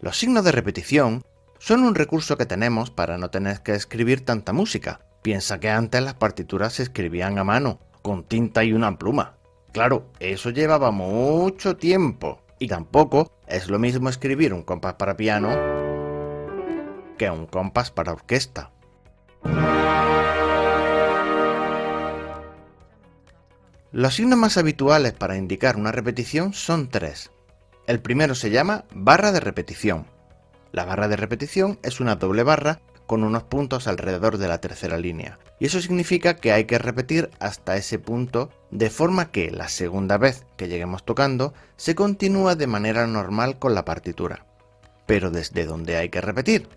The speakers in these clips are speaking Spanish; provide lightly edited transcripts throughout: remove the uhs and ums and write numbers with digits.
Los signos de repetición son un recurso que tenemos para no tener que escribir tanta música. Piensa que antes las partituras se escribían a mano, con tinta y una pluma. Claro, eso llevaba mucho tiempo. Y tampoco es lo mismo escribir un compás para piano que un compás para orquesta. Los signos más habituales para indicar una repetición son tres. El primero se llama barra de repetición. La barra de repetición es una doble barra con unos puntos alrededor de la tercera línea, y eso significa que hay que repetir hasta ese punto de forma que la segunda vez que lleguemos tocando se continúa de manera normal con la partitura. ¿Pero desde dónde hay que repetir?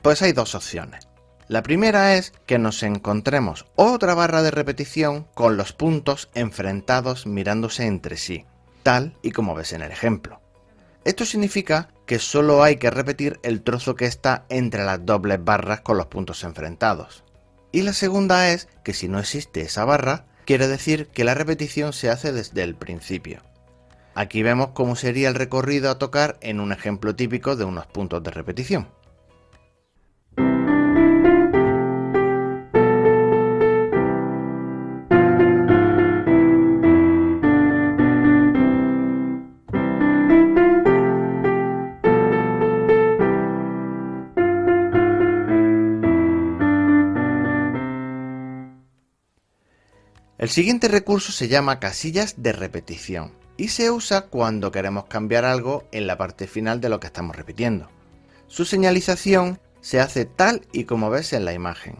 Pues hay dos opciones. La primera es que nos encontremos otra barra de repetición con los puntos enfrentados mirándose entre sí, tal y como ves en el ejemplo. Esto significa que solo hay que repetir el trozo que está entre las dobles barras con los puntos enfrentados. Y la segunda es que si no existe esa barra, quiere decir que la repetición se hace desde el principio. Aquí vemos cómo sería el recorrido a tocar en un ejemplo típico de unos puntos de repetición. El siguiente recurso se llama casillas de repetición y se usa cuando queremos cambiar algo en la parte final de lo que estamos repitiendo. Su señalización se hace tal y como ves en la imagen.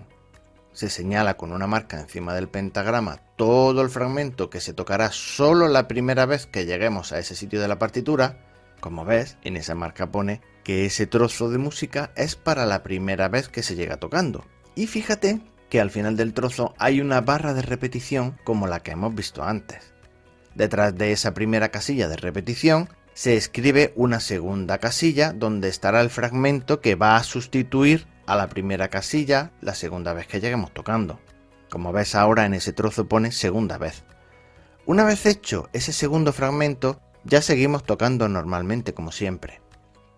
Se señala con una marca encima del pentagrama todo el fragmento que se tocará solo la primera vez que lleguemos a ese sitio de la partitura. Como ves, en esa marca pone que ese trozo de música es para la primera vez que se llega tocando. Y fíjate que al final del trozo hay una barra de repetición como la que hemos visto antes. Detrás de esa primera casilla de repetición se escribe una segunda casilla donde estará el fragmento que va a sustituir a la primera casilla la segunda vez que lleguemos tocando. Como ves ahora en ese trozo pone segunda vez. Una vez hecho ese segundo fragmento ya seguimos tocando normalmente como siempre.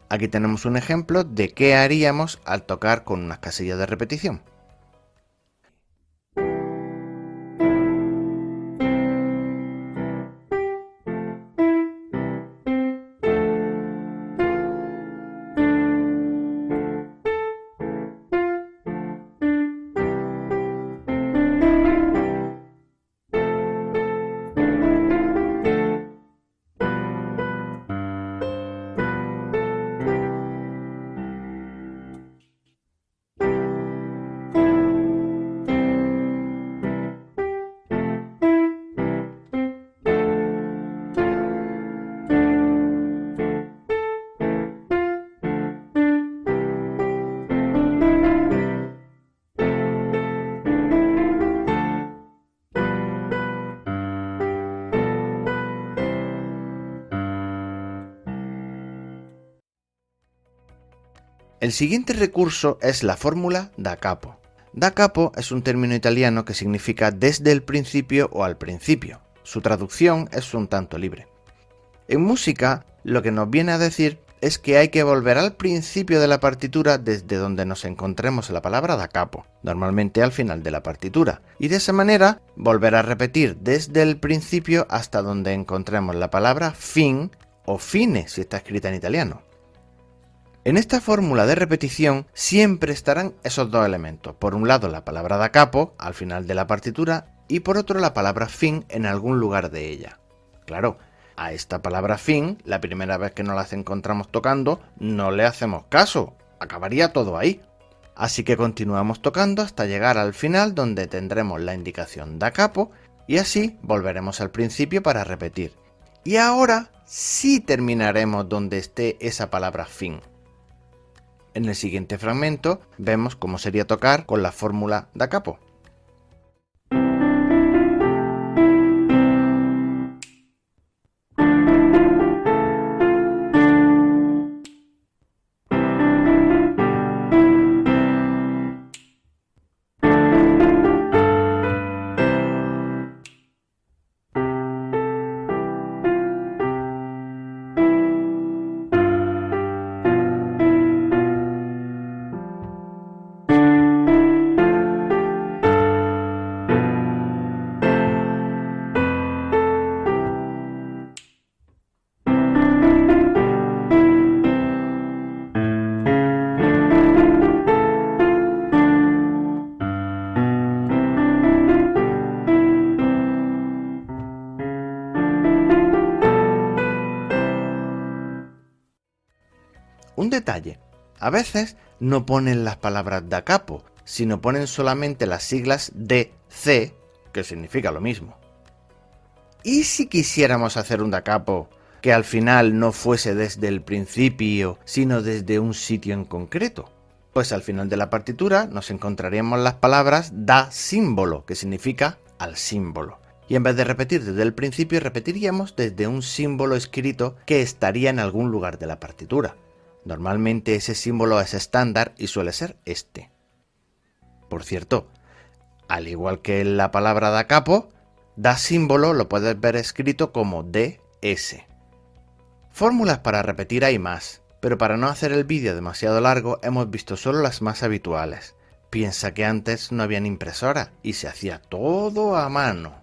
Aquí tenemos un ejemplo de qué haríamos al tocar con unas casillas de repetición. El siguiente recurso es la fórmula da capo. Da capo es un término italiano que significa desde el principio o al principio. Su traducción es un tanto libre. En música, lo que nos viene a decir es que hay que volver al principio de la partitura desde donde nos encontremos la palabra da capo, normalmente al final de la partitura, y de esa manera volver a repetir desde el principio hasta donde encontremos la palabra fin o fine si está escrita en italiano. En esta fórmula de repetición siempre estarán esos dos elementos, por un lado la palabra da capo al final de la partitura y por otro la palabra fin en algún lugar de ella. Claro, a esta palabra fin, la primera vez que nos las encontramos tocando, no le hacemos caso, acabaría todo ahí. Así que continuamos tocando hasta llegar al final donde tendremos la indicación da capo y así volveremos al principio para repetir. Y ahora sí terminaremos donde esté esa palabra fin. En el siguiente fragmento vemos cómo sería tocar con la fórmula da capo. Un detalle, a veces no ponen las palabras da capo, sino ponen solamente las siglas DC, que significa lo mismo. ¿Y si quisiéramos hacer un da capo que al final no fuese desde el principio, sino desde un sitio en concreto? Pues al final de la partitura nos encontraríamos las palabras da símbolo, que significa al símbolo. Y en vez de repetir desde el principio, repetiríamos desde un símbolo escrito que estaría en algún lugar de la partitura. Normalmente ese símbolo es estándar y suele ser este. Por cierto, al igual que en la palabra da capo, da símbolo lo puedes ver escrito como DS. Fórmulas para repetir hay más, pero para no hacer el vídeo demasiado largo hemos visto solo las más habituales. Piensa que antes no habían impresora y se hacía todo a mano.